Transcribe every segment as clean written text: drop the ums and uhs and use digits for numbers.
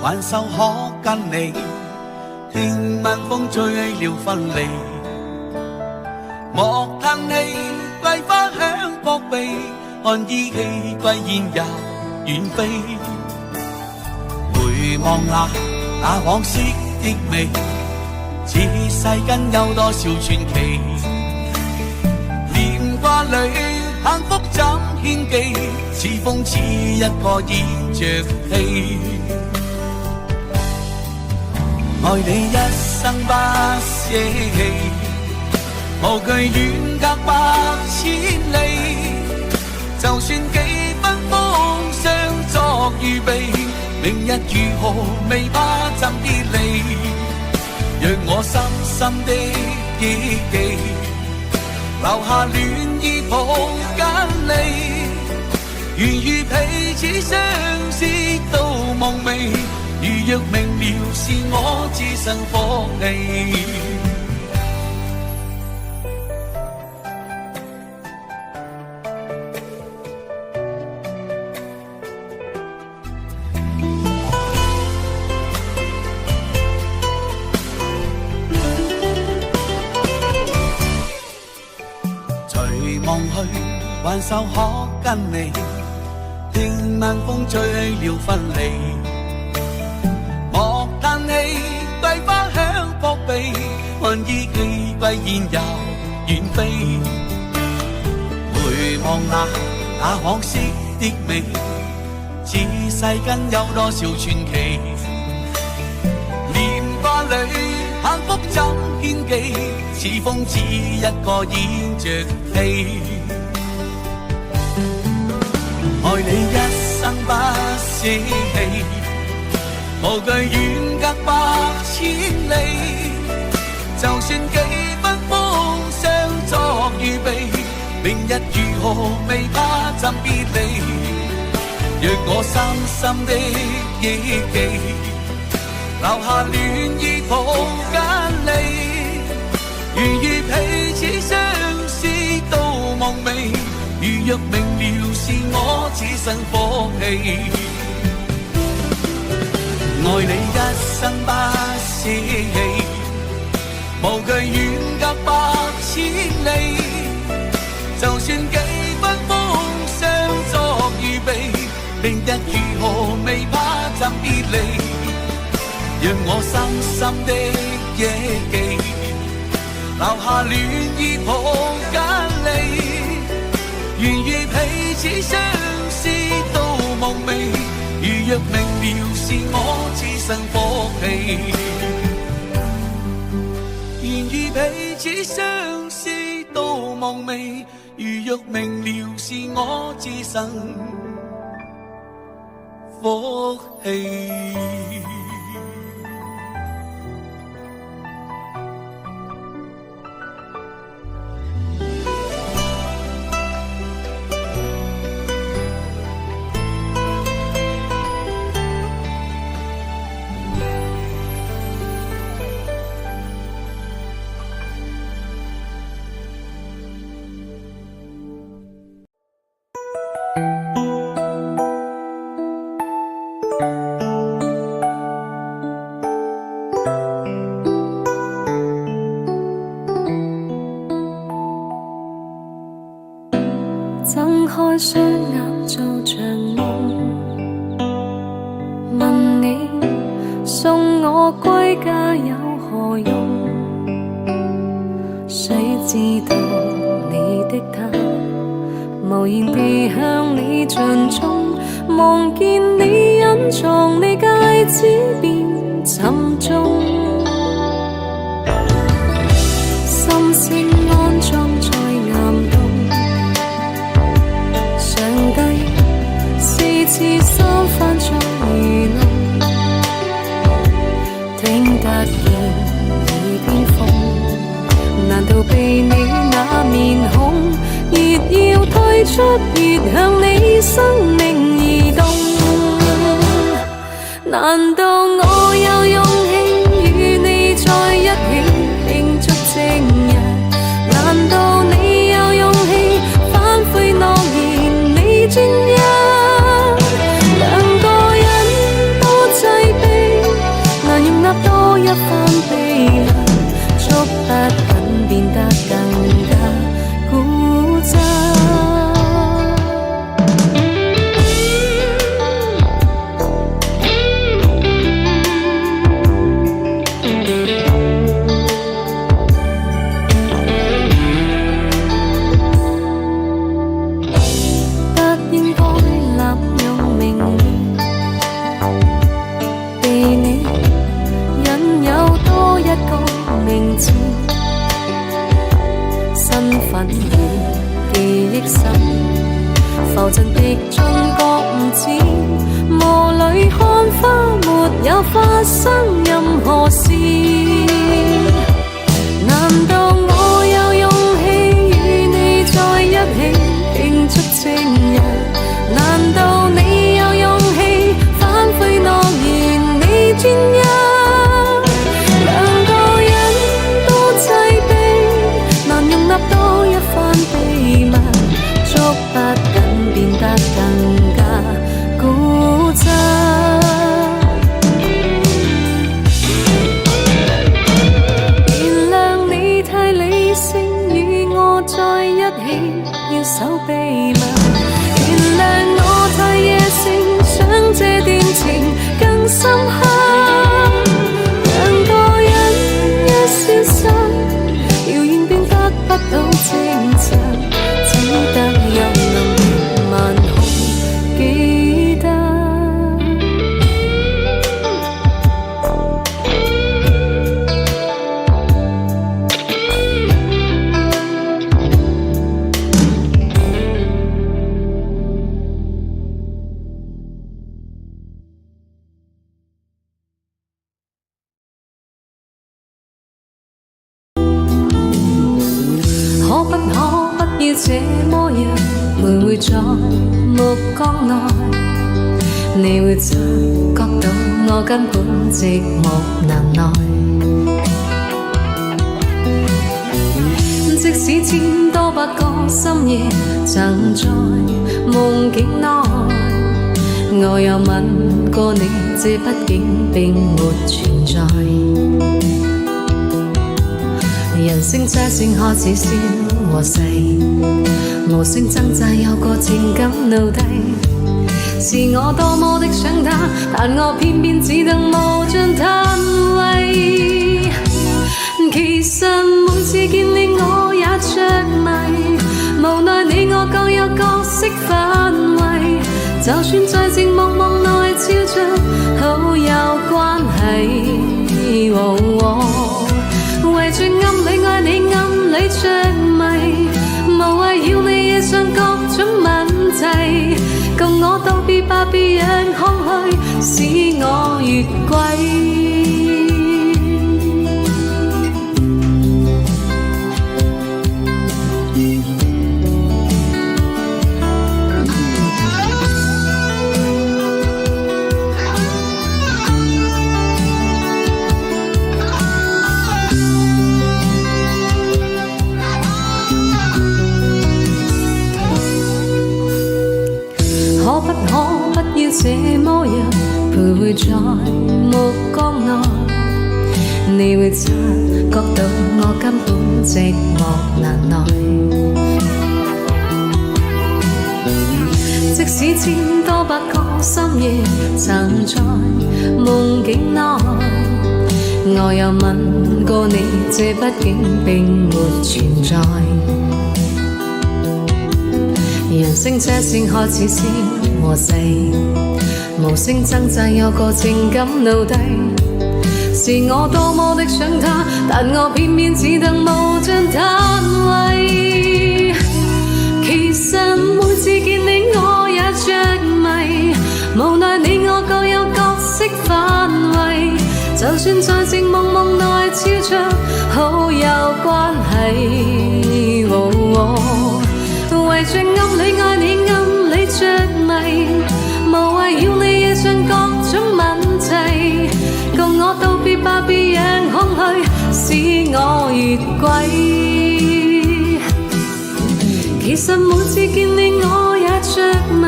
還手可跟你，聽晚風吹了分離。莫嘆氣，桂花香撲鼻，看依稀歸燕又遠飛。回望那往昔的美，此世間有多少傳奇？念掛裏幸福怎獻技？似風似一個演着戲。愛你一生不捨棄，無懼遠隔百千里。就算幾分風霜作預備，明日如何未怕怎別離。讓我深深的憶記，留下戀意抱緊你。願與彼此相思到夢寐，如若明了是我置身火氣。隨望去，還手可跟你，聽晚風吹了分離。莫嘆氣，桂花香撲鼻，看依稀歸燕又遠飛。回望那往昔的美，此世間有多少傳奇？念掛裏幸福怎獻技？似風似一個演着戲。愛你一生不捨棄，無懼遠隔百千里。就算幾分風霜作預備，明日如何未怕怎別離。若我深深的憶記，留下戀意抱緊你。願與彼此相思到夢寐，如若明了是我置身火氣。愛你一生不捨棄，無懼遠隔百千里。就算幾分風霜作預備，明日如何未怕怎別離。讓我深深的憶記，留下戀意抱緊你。願與彼此相思到夢寐，如若明了是我置身火氣。願與彼此相思到夢寐，如若明了是我置身火氣。睜開雙眼做場夢，問你送我歸家有何用？誰知道你的他無言地向你盡忠，望見你隱藏你戒指變沉重，心聲安裝在岩洞。上帝4次3番再愚弄，聽得見耳邊風，難道被你那面孔越要退出，越向你生命移動？難道我有勇氣與你在一起慶祝正日？難道你有勇氣反悔諾言？你專一，兩個人多擠迫。記憶深，浮沉滴進覺悟知，霧裏看花沒有發生任何事。難道我有勇氣與你在一起慶祝情人？難道你有勇氣反悔諾言你專一？兩個人都擠迫，難容納多一番秘密，捉不緊變得更加固執。原諒你太理性，與我在一起要守秘密。原諒我太野性，想這段情更深刻。兩個人一消失，謠言便得不到證實，只得有能力萬紅記得。可不要這麼樣徘徊在目光內，你會察覺到我根本寂寞難耐。即使千多百個深夜曾在夢境內，我有問過你，這畢竟並沒存在。人聲車聲開始消和逝，無聲掙扎有個情感奴隸。是我多麼的想他，但我偏偏只能無盡嘆謂。其實每次見你我也着迷，無奈你我各有角色範圍，就算在寂寞夢內照着好友關係。為着暗裏愛你暗裏着迷，無謂要你惹上各種問題，共我道別吧，別讓空虛使我越軌。這麼樣徘徊在目光內，你會察覺到我根本寂寞難耐。即使千多百個深夜曾在夢境內，我有問過你，這畢竟並沒存在。人聲車聲開始消和逝，無聲掙扎有個情感奴隸。是我多麼的想他，但我偏偏只得無盡嘆謂。其實每次見你我也着迷，無奈你我各有角色範圍，就算在寂寞夢內照着好友關係。為着暗裏愛你暗裏着迷，無謂要你惹上各種問題，共我道別吧，別讓空虛使我越軌。其實每次見你我也着迷，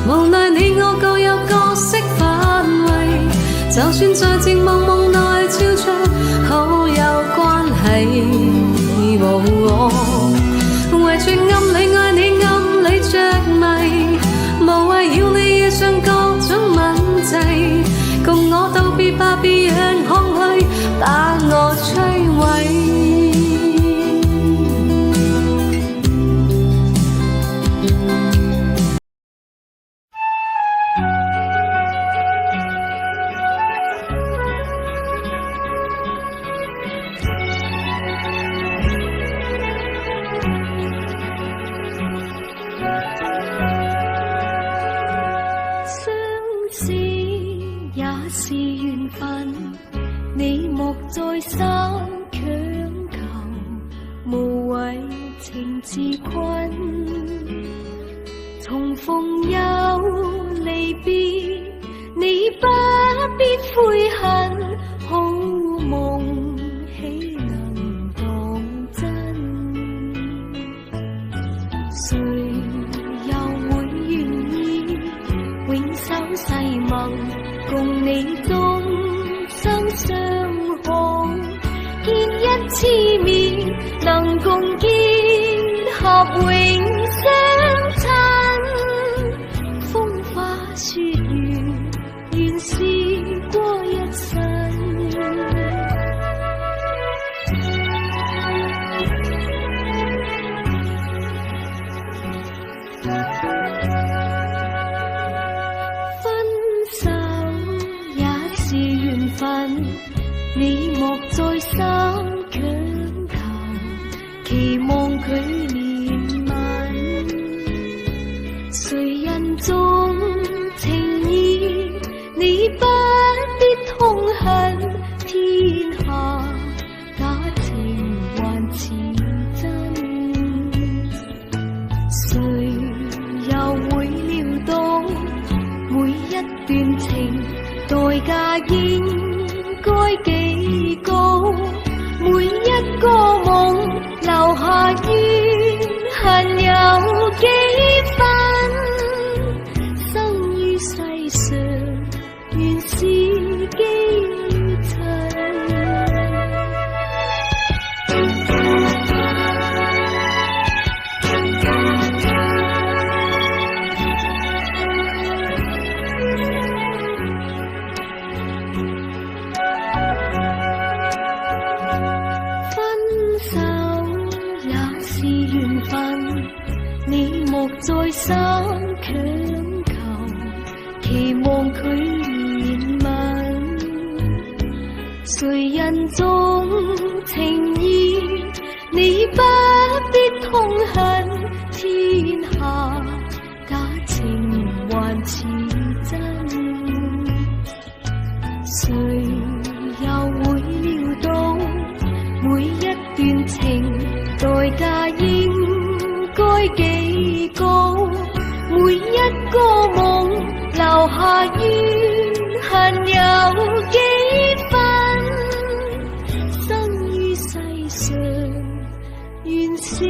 無奈你我各有角色範圍，就算在寂寞夢內照着好友關係。為着暗裏愛你暗裏着迷，無謂要你惹上各種問題，共我道別吧，別讓空虛把我摧毀。是緣分，你莫再三強求，無謂情自困。重逢又離別，你不必悔恨，好夢豈能當真？誰又會願意永守誓盟，共你終生相好？見一次面，能共結合永相親。風花雪月，願試過一生。你莫再三強求，期望佢憐憫。誰人重情義，你不必痛恨。天下假情還似真，誰又會料到每一段情代價應該幾高？每一個夢留下怨恨有幾分？生於世上，原是基塵。你莫再三強求，期望佢憐憫。誰人重情義，你不必痛恨。天下假情還似真，誰又會料到每一段情代價應該幾高？每一個夢留下怨恨有幾分？生於世上，原是